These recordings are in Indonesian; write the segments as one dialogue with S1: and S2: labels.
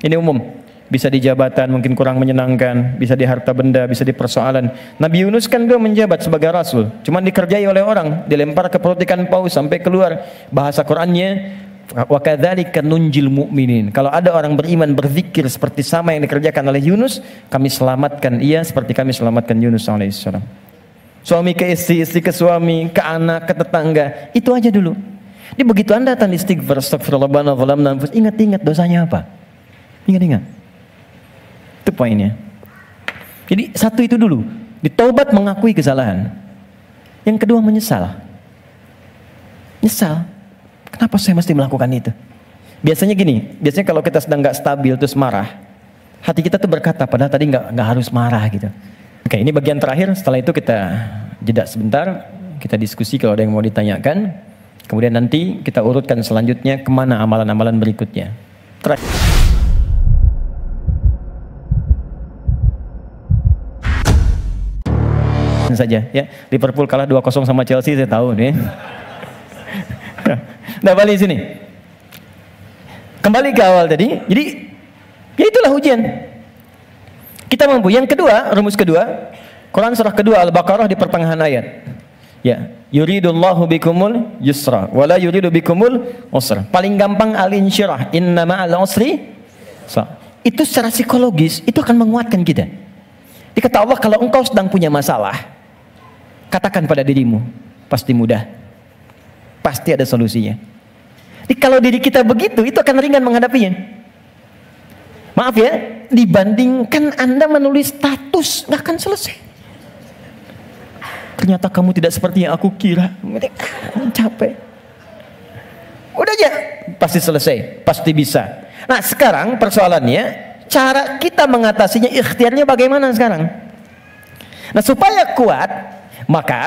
S1: Ini umum. Bisa di jabatan mungkin kurang menyenangkan, bisa di harta benda, bisa di persoalan. Nabi Yunus kan dia menjabat sebagai rasul, cuman dikerjai oleh orang, dilempar ke perut ikan paus sampai keluar. Bahasa Qur'annya, wa kadzalika nunjil mu'minin. Kalau ada orang beriman berzikir seperti sama yang dikerjakan oleh Yunus, kami selamatkan ia seperti kami selamatkan Yunus alaihissalam. Suami ke istri, istri ke suami, ke anak, ke tetangga, itu aja dulu. Jadi begitu Anda datang istighfar, astagfirullah wa zalamna anfusana, ingat-ingat dosanya apa. Ingat-ingat. Itu poinnya. Jadi satu itu dulu, ditaubat mengakui kesalahan. Yang kedua menyesal. Nyesal. Kenapa saya mesti melakukan itu? Biasanya gini, biasanya kalau kita sedang nggak stabil terus marah, hati kita tuh berkata padahal tadi nggak harus marah gitu. Oke, ini bagian terakhir. Setelah itu kita jeda sebentar, kita diskusi kalau ada yang mau ditanyakan. Kemudian nanti kita urutkan selanjutnya kemana amalan-amalan berikutnya. Terakhir. Saja ya, Liverpool kalah 2-0 sama Chelsea, saya tahu nih. Nah, balik sini. Kembali ke awal tadi. Jadi ya itulah ujian. Kita mampu. Yang kedua, rumus kedua, Quran surah kedua Al-Baqarah di pertengahan ayat. Ya, yuridullahu bikumul yusra wala yuridu bikumul usra. Paling gampang al-insyirah, inna ma'al usri. Itu secara psikologis itu akan menguatkan kita. Dikata Allah, kalau engkau sedang punya masalah, katakan pada dirimu, pasti mudah, pasti ada solusinya. Jadi kalau diri kita begitu, itu akan ringan menghadapinya. Maaf ya, dibandingkan Anda menulis status, nggak akan selesai. Ternyata kamu tidak seperti yang aku kira. Capek. Udah aja, pasti selesai, pasti bisa. Nah sekarang persoalannya, cara kita mengatasinya, ikhtiarnya bagaimana sekarang? Nah supaya kuat, maka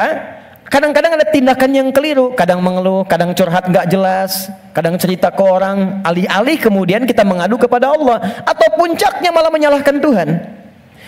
S1: kadang-kadang ada tindakan yang keliru, kadang mengeluh, kadang curhat nggak jelas, kadang cerita ke orang, alih-alih kemudian kita mengadu kepada Allah, atau puncaknya malah menyalahkan Tuhan.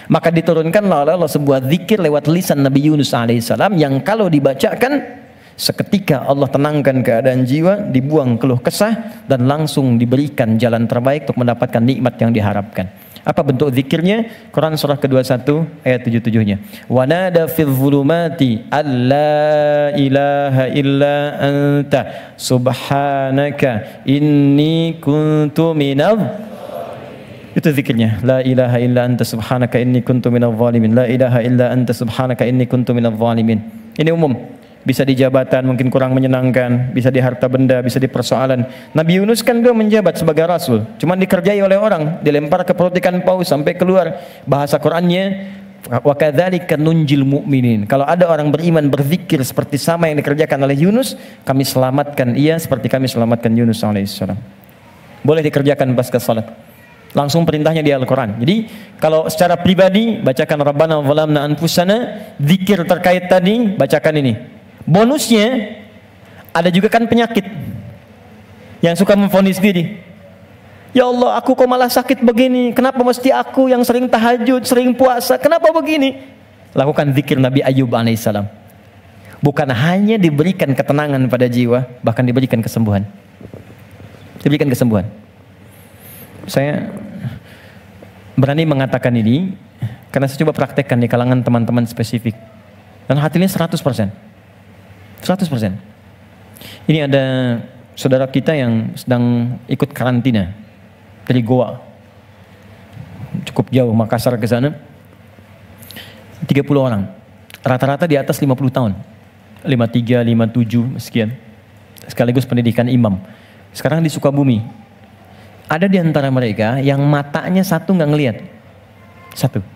S1: Maka diturunkanlah oleh Allah sebuah zikir lewat lisan Nabi Yunus alaihissalam yang kalau dibacakan seketika Allah tenangkan keadaan jiwa, dibuang keluh kesah, dan langsung diberikan jalan terbaik untuk mendapatkan nikmat yang diharapkan. Apa bentuk zikirnya? Quran surah ke-21 ayat 77-nya. Wa nada fil zulumati alla ilaha illa anta subhanaka inni kuntu minadh. Itu zikirnya. La ilaha illa anta subhanaka inni kuntu minadh zalimin. La ilaha illa anta subhanaka inni kuntu minadh zalimin. Ini umum. Bisa di jabatan mungkin kurang menyenangkan, bisa di harta benda, bisa di persoalan. Nabi Yunus kan dia menjabat sebagai rasul, cuman dikerjai oleh orang, dilempar ke perut ikan paus sampai keluar. Bahasa Qur'annya, wa kadzalika nunjil mu'minin. Kalau ada orang beriman berzikir seperti sama yang dikerjakan oleh Yunus, kami selamatkan ia seperti kami selamatkan Yunus alaihissalam. Boleh dikerjakan pasca salat. Langsung perintahnya di Al-Quran. Jadi kalau secara pribadi bacakan Rabbana zalamna anfusana, zikir terkait tadi bacakan ini. Bonusnya ada juga kan penyakit yang suka memvonis diri. Ya Allah, aku kok malah sakit begini? Kenapa mesti aku yang sering tahajud, sering puasa? Kenapa begini? Lakukan zikir Nabi Ayub alaihissalam. Bukan hanya diberikan ketenangan pada jiwa, bahkan diberikan kesembuhan. Diberikan kesembuhan. Saya berani mengatakan ini karena saya coba praktekkan di kalangan teman-teman spesifik. Dan hasilnya 100%. 100%. Ini ada saudara kita yang sedang ikut karantina dari Goa. Cukup jauh, Makassar ke sana. 30 orang. Rata-rata di atas 50 tahun. 53, 57, sekian. Sekaligus pendidikan imam. Sekarang di Sukabumi. Ada di antara mereka yang matanya satu nggak ngelihat. Satu.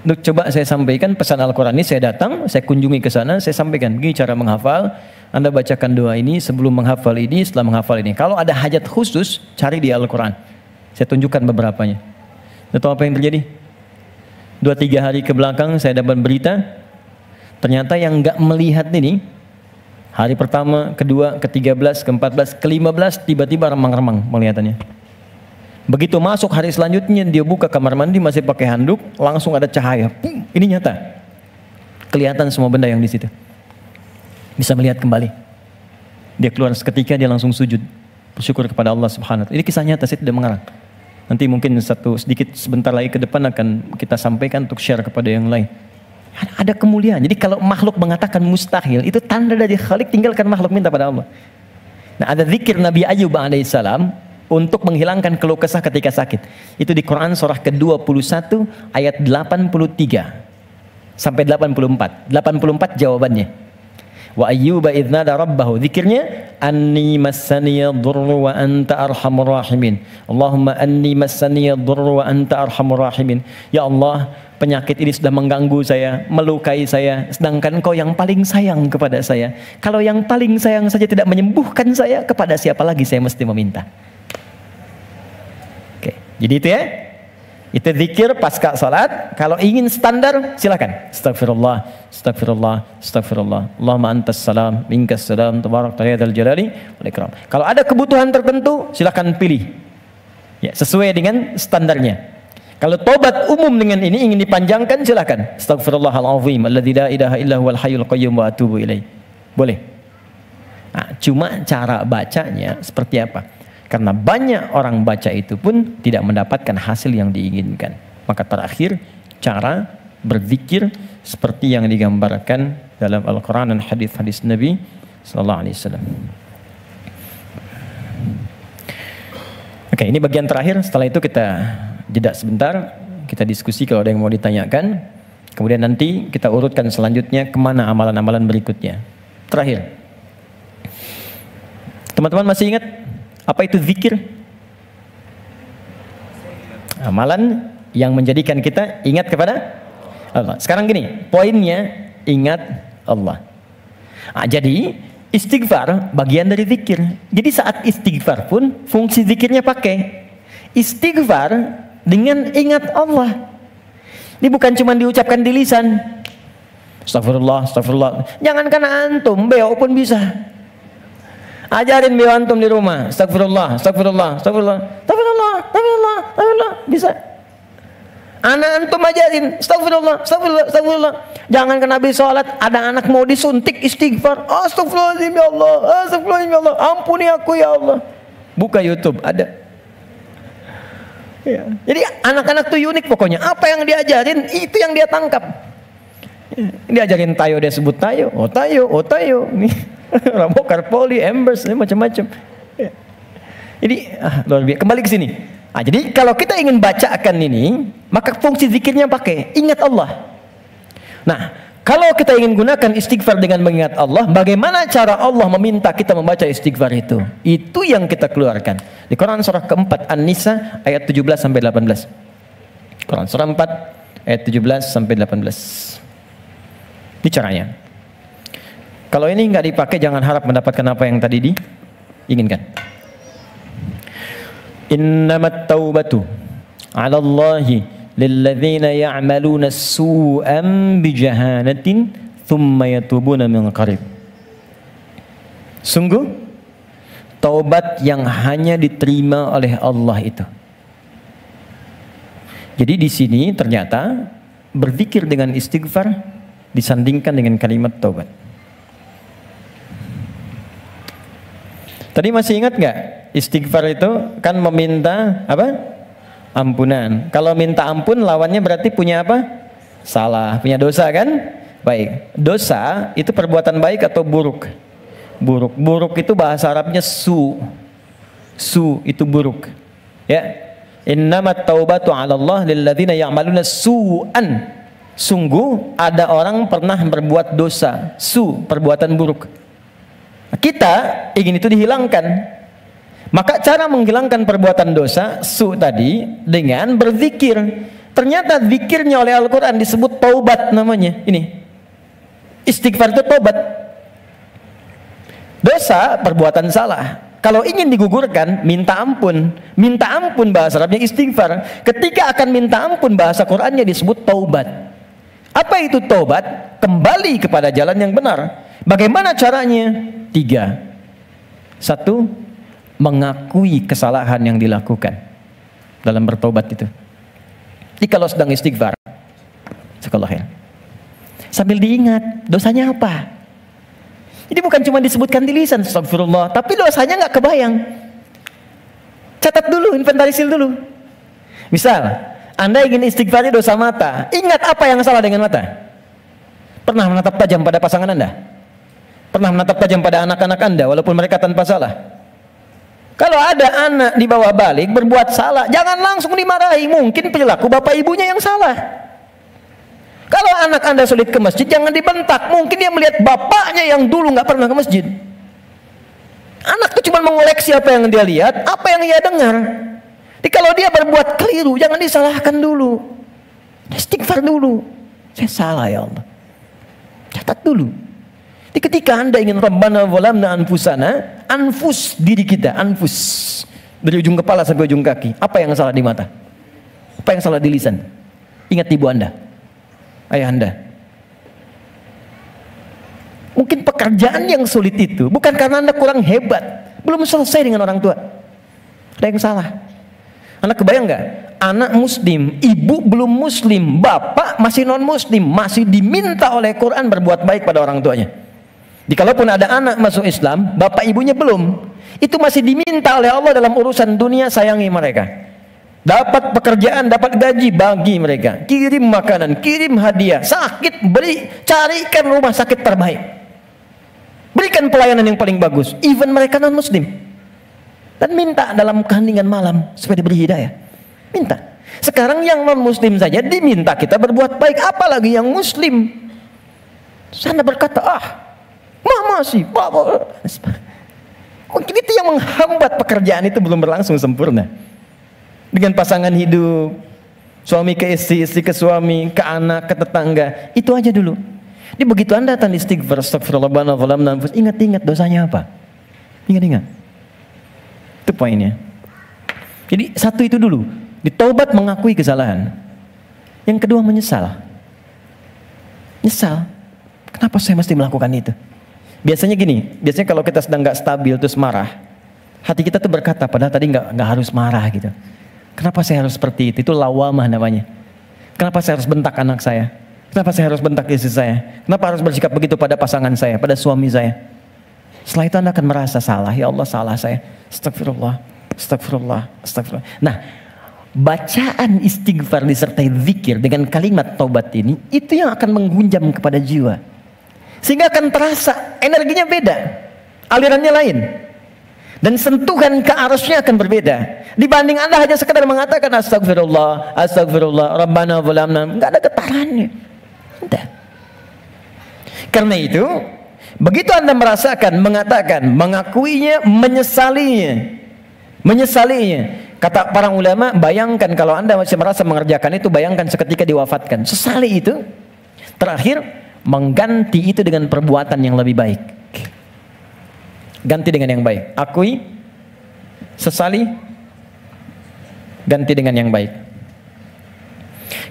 S1: Coba saya sampaikan pesan Al-Quran ini, saya datang, saya kunjungi ke sana, saya sampaikan, begini cara menghafal, Anda bacakan doa ini sebelum menghafal ini, setelah menghafal ini. Kalau ada hajat khusus, cari di Al-Quran. Saya tunjukkan beberapanya. Tahu apa yang terjadi? 2-3 hari ke belakang saya dapat berita, ternyata yang nggak melihat ini, hari pertama, kedua, ke-13, ke-14, ke-15, tiba-tiba remang-remang melihatannya. Begitu masuk hari selanjutnya, dia buka kamar mandi masih pakai handuk, langsung ada cahaya. Ini nyata. Kelihatan semua benda yang di situ. Bisa melihat kembali. Dia keluar seketika, dia langsung sujud. Bersyukur kepada Allah Subhanahu wa ta'ala. Ini kisah nyata, saya tidak mengarang. Nanti mungkin sebentar lagi ke depan akan kita sampaikan untuk share kepada yang lain. Ada kemuliaan. Jadi kalau makhluk mengatakan mustahil, itu tanda dari Khalik, tinggalkan makhluk, minta pada Allah. Nah, ada zikir Nabi Ayub alaihissalam untuk menghilangkan keluh kesah ketika sakit. Itu di Quran surah ke-21 ayat 83 sampai 84. 84 jawabannya. Wa ayyuba idz nada rabbahu, zikirnya anni massaniya dhurru wa anta arhamur rahimin. Allahumma anni massaniya dhurru wa anta arhamur rahimin. Ya Allah, penyakit ini sudah mengganggu saya, melukai saya, sedangkan Engkau yang paling sayang kepada saya. Kalau yang paling sayang saja tidak menyembuhkan saya, kepada siapa lagi saya mesti meminta? Oke, jadi itu ya. Itu zikir pasca salat. Kalau ingin standar, silakan. Astagfirullah, astagfirullah, astagfirullah. Allahumma antas salam, minkas salam, tabarakta ya dzal jalali wal ikram. Kalau ada kebutuhan tertentu, silakan pilih. Ya, sesuai dengan standarnya. Kalau tobat umum dengan ini ingin dipanjangkan, silakan. Astagfirullahalazim alladzi la ilaha illa huwal hayyul qayyum wa atubu ilaih. Boleh. Nah, cuma cara bacanya seperti apa? Karena banyak orang baca itu pun tidak mendapatkan hasil yang diinginkan. Maka terakhir, cara berzikir seperti yang digambarkan dalam Al-Quran dan hadis-hadis Nabi Sallallahu Alaihi Wasallam. Oke, ini bagian terakhir. Setelah itu kita jeda sebentar, kita diskusi kalau ada yang mau ditanyakan. Kemudian nanti kita urutkan selanjutnya kemana amalan-amalan berikutnya. Terakhir, teman-teman masih ingat apa itu zikir? Amalan yang menjadikan kita ingat kepada Allah. Sekarang gini, poinnya ingat Allah. Nah, jadi istighfar bagian dari zikir. Jadi saat istighfar pun fungsi zikirnya pakai istighfar dengan ingat Allah. Ini bukan cuma diucapkan di lisan. Astagfirullah, astagfirullah. Jangankan antum, beo pun bisa. Ajarin beo antum di rumah. Astagfirullah, astagfirullah, astagfirullah, astagfirullah, astagfirullah, astagfirullah. Bisa. Anak antum ajarin. Astagfirullah, astagfirullah, astagfirullah. Jangankan habis sholat, ada anak mau disuntik istighfar. Astagfirullahaladzim ya Allah, astagfirullahaladzim ya Allah. Ampuni aku ya Allah. Buka YouTube, ada. Ya. Jadi anak-anak tuh unik pokoknya. Apa yang diajarin, itu yang dia tangkap. Diajarin tayo, dia sebut tayo. Oh tayo, oh tayo. Nih. Rambokar, poli, embers, macam-macam. Ya. Jadi luar biasa. Kembali ke sini. Nah, jadi kalau kita ingin bacakan ini, maka fungsi zikirnya pakai ingat Allah. Nah, kalau kita ingin gunakan istighfar dengan mengingat Allah, bagaimana cara Allah meminta kita membaca istighfar itu? Itu yang kita keluarkan. Di Quran surah keempat An-Nisa ayat 17 sampai 18. Quran surah 4 ayat 17 sampai 18. Ini caranya. Kalau ini nggak dipakai, jangan harap mendapatkan apa yang tadi diinginkan. Innamat taubatu 'ala Allahi lilladzina ya'maluna su'an bijahanatin thumma yatubuna min qarib. Sungguh taubat yang hanya diterima oleh Allah itu. Jadi di sini ternyata berzikir dengan istighfar disandingkan dengan kalimat taubat. Tadi masih ingat nggak? Istighfar itu kan meminta apa? Ampunan. Kalau minta ampun lawannya berarti punya apa? Salah, punya dosa kan? Baik. Dosa itu perbuatan baik atau buruk? Buruk. Buruk itu bahasa Arabnya su. Su itu buruk. Ya. Innamat taubatu 'ala Allah lilladzina ya'maluna su'an. Sungguh ada orang pernah berbuat dosa, su, perbuatan buruk. Kita ingin itu dihilangkan. Maka cara menghilangkan perbuatan dosa su tadi dengan berzikir. Ternyata zikirnya oleh Al-Quran disebut taubat namanya. Ini istighfar itu taubat. Dosa perbuatan salah. Kalau ingin digugurkan, minta ampun. Minta ampun bahasa Arabnya istighfar. Ketika akan minta ampun bahasa Qurannya disebut taubat. Apa itu taubat? Kembali kepada jalan yang benar. Bagaimana caranya? 3. 1, mengakui kesalahan yang dilakukan dalam bertobat itu. Jadi kalau sedang istighfar, sambil diingat dosanya apa. Jadi bukan cuma disebutkan di lisan astagfirullah, tapi dosanya nggak kebayang. Catat dulu, inventarisir dulu. Misal, Anda ingin istighfarnya dosa mata, ingat apa yang salah dengan mata? Pernah menatap tajam pada pasangan Anda? Pernah menatap tajam pada anak-anak Anda walaupun mereka tanpa salah? Kalau ada anak di bawah balik berbuat salah, jangan langsung dimarahi. Mungkin perilaku bapak ibunya yang salah. Kalau anak Anda sulit ke masjid, jangan dibentak. Mungkin dia melihat bapaknya yang dulu nggak pernah ke masjid. Anak itu cuma mengoleksi apa yang dia lihat, apa yang dia dengar. Jadi kalau dia berbuat keliru, jangan disalahkan dulu. Istighfar dulu. Saya salah ya Allah. Catat dulu. Jadi ketika Anda ingin Rabbana zalamna anfusana, anfus diri kita, anfus dari ujung kepala sampai ujung kaki. Apa yang salah di mata? Apa yang salah di lisan? Ingat ibu Anda, ayah Anda. Mungkin pekerjaan yang sulit itu bukan karena Anda kurang hebat, belum selesai dengan orang tua. Ada yang salah. Anda kebayang nggak? Anak muslim, ibu belum muslim, bapak masih non muslim, masih diminta oleh Quran berbuat baik pada orang tuanya. Jadi kalaupun ada anak masuk Islam, bapak ibunya belum, itu masih diminta oleh Allah dalam urusan dunia, sayangi mereka. Dapat pekerjaan, dapat gaji, bagi mereka. Kirim makanan, kirim hadiah. Sakit, beri, carikan rumah sakit terbaik. Berikan pelayanan yang paling bagus, even mereka non muslim. Dan minta dalam keheningan malam supaya diberi hidayah. Minta. Sekarang yang non muslim saja diminta kita berbuat baik, apalagi yang muslim. Sana berkata, mama sih, papa. Mungkin itu yang menghambat pekerjaan itu belum berlangsung sempurna. Dengan pasangan hidup, suami ke istri, istri ke suami, ke anak, ke tetangga, itu aja dulu. Jadi begitu Anda datang istighfar, astagfirullah, ingat-ingat dosanya apa? Ingat-ingat. Itu poinnya. Jadi satu itu dulu, ditaubat mengakui kesalahan. Yang kedua menyesal. Nyesal. Kenapa saya mesti melakukan itu? Biasanya gini, biasanya kalau kita sedang nggak stabil terus marah, hati kita tuh berkata, padahal tadi nggak harus marah gitu. Kenapa saya harus seperti itu? Itu lawamah namanya. Kenapa saya harus bentak anak saya? Kenapa saya harus bentak istri saya? Kenapa harus bersikap begitu pada pasangan saya, pada suami saya? Setelah itu Anda akan merasa salah. Ya Allah, salah saya. Astagfirullah, astagfirullah, astagfirullah. Nah, bacaan istighfar disertai zikir dengan kalimat taubat ini, itu yang akan menghunjam kepada jiwa. Sehingga akan terasa energinya beda, alirannya lain, dan sentuhan ke arusnya akan berbeda dibanding Anda hanya sekedar mengatakan astagfirullah, astagfirullah, Rabbana zalamna, nggak ada getarannya. Entah. Karena itu, begitu Anda merasakan, mengatakan, mengakuinya, menyesalinya. Kata para ulama, bayangkan kalau Anda masih merasa mengerjakan itu, bayangkan seketika diwafatkan. Sesali itu, terakhir mengganti itu dengan perbuatan yang lebih baik. Ganti dengan yang baik. Akui, sesali, ganti dengan yang baik.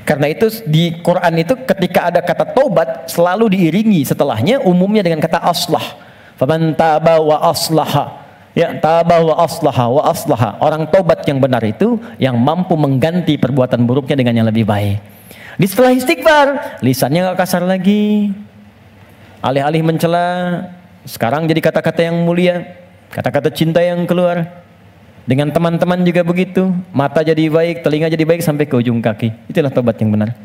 S1: Karena itu di Quran itu ketika ada kata taubat selalu diiringi setelahnya umumnya dengan kata aslah. Faman taba wa aslaha. Ya, taba wa aslaha. Orang taubat yang benar itu yang mampu mengganti perbuatan buruknya dengan yang lebih baik. Di setelah istighfar, lisannya nggak kasar lagi, alih-alih mencela, sekarang jadi kata-kata yang mulia, kata-kata cinta yang keluar. Dengan teman-teman juga begitu, mata jadi baik, telinga jadi baik sampai ke ujung kaki. Itulah tobat yang benar.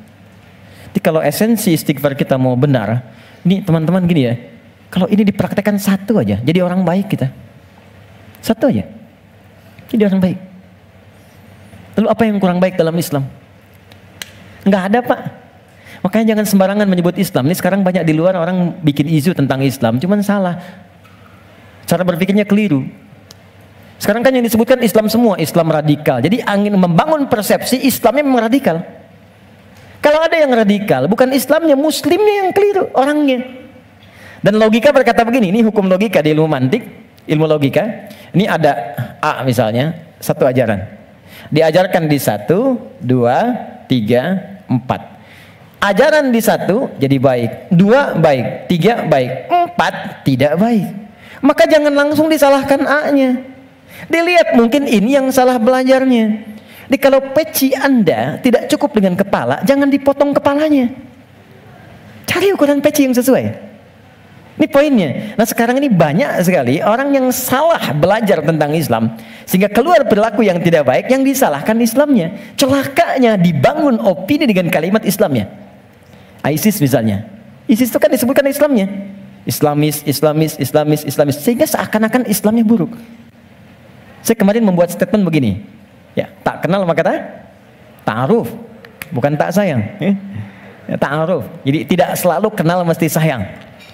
S1: Jadi kalau esensi istighfar kita mau benar, ini teman-teman gini ya, kalau ini dipraktekkan satu aja, jadi orang baik kita. Satu aja, jadi orang baik. Lalu apa yang kurang baik dalam Islam? Nggak ada, Pak. Makanya jangan sembarangan menyebut Islam. Ini sekarang banyak di luar orang bikin isu tentang Islam, cuman salah. Cara berpikirnya keliru. Sekarang kan yang disebutkan Islam semua, Islam radikal. Jadi angin membangun persepsi Islamnya memang radikal. Kalau ada yang radikal, bukan Islamnya, Muslimnya yang keliru, orangnya. Dan logika berkata begini, ini hukum logika di ilmu mantik, ilmu logika. Ini ada A misalnya, satu ajaran. Diajarkan di 1, 2, 3, 4. Ajaran di 1 jadi baik, 2 baik, 3 baik, 4 tidak baik. Maka jangan langsung disalahkan A-nya. Dilihat mungkin ini yang salah belajarnya. Jadi kalau peci Anda tidak cukup dengan kepala, jangan dipotong kepalanya. Cari ukuran peci yang sesuai. Ini poinnya. Nah sekarang ini banyak sekali orang yang salah belajar tentang Islam, sehingga keluar perilaku yang tidak baik, yang disalahkan Islamnya. Celakanya dibangun opini dengan kalimat Islamnya. ISIS misalnya. ISIS itu kan disebutkan Islamnya. Islamis, sehingga seakan-akan Islamnya buruk. Saya kemarin membuat statement begini. Ya, tak kenal maka ta'aruf, bukan tak sayang. Ya, ta'aruf. Jadi tidak selalu kenal mesti sayang.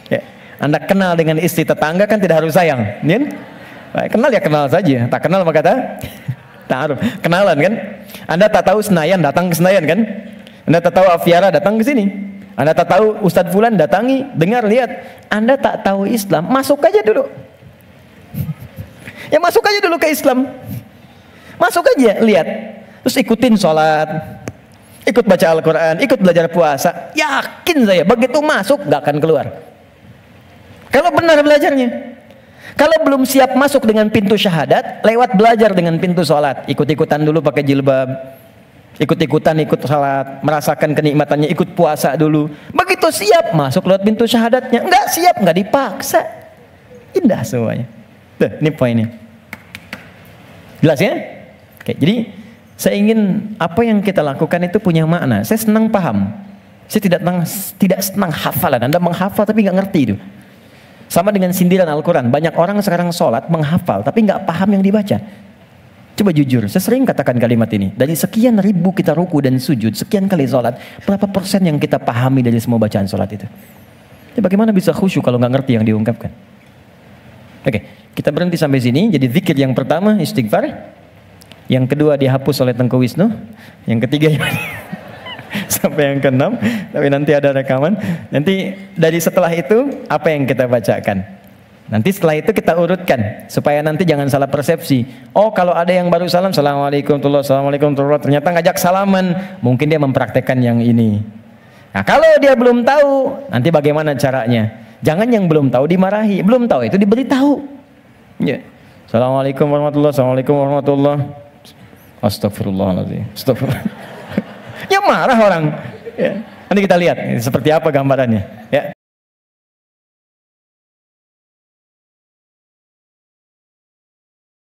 S1: Ya. Anda kenal dengan istri tetangga kan tidak harus sayang, ya? Kenal ya kenal saja, tak kenal maka ta'aruf. Kenalan kan? Anda tak tahu Senayan, datang ke Senayan kan? Anda tak tahu Aviara, datang ke sini. Anda tak tahu Ustadz Fulan, datangi, dengar, lihat. Anda tak tahu Islam, masuk aja dulu. Ya masuk aja dulu ke Islam. Masuk aja, lihat. Terus ikutin sholat, ikut baca Al-Quran, ikut belajar puasa. Yakin saya, begitu masuk gak akan keluar. Kalau benar belajarnya. Kalau belum siap masuk dengan pintu syahadat, lewat belajar dengan pintu sholat. Ikut-ikutan dulu pakai jilbab, ikut-ikutan ikut sholat, merasakan kenikmatannya, ikut puasa dulu. Begitu siap masuk lewat pintu syahadatnya. Enggak siap, enggak dipaksa. Indah semuanya. Tuh, ini poinnya. Jelas ya? Oke, jadi saya ingin apa yang kita lakukan itu punya makna. Saya senang paham. Saya tidak senang hafalan. Anda menghafal tapi nggak ngerti itu. Sama dengan sindiran Al-Quran. Banyak orang sekarang sholat menghafal tapi nggak paham yang dibaca. Coba jujur, saya sering katakan kalimat ini. Dari sekian ribu kita ruku dan sujud, sekian kali sholat, berapa persen yang kita pahami dari semua bacaan sholat itu? Ya, bagaimana bisa khusyuk kalau nggak ngerti yang diungkapkan? Oke, kita berhenti sampai sini. Jadi zikir yang pertama istighfar, yang kedua dihapus oleh Tengku Wisnu, yang ketiga sampai yang keenam, tapi nanti ada rekaman. Nanti dari setelah itu apa yang kita bacakan? Nanti setelah itu kita urutkan supaya nanti jangan salah persepsi. Oh, kalau ada yang baru salam, assalamualaikum warahmatullahi, ternyata ngajak salaman, mungkin dia mempraktekkan yang ini. Nah, kalau dia belum tahu, nanti bagaimana caranya? Jangan yang belum tahu dimarahi, belum tahu itu diberitahu. Ya. Assalamualaikum warahmatullahi. Astagfirullahaladzim. Astagfirullah. Ya marah orang. Ya. Nanti kita lihat seperti apa gambarannya. Ya.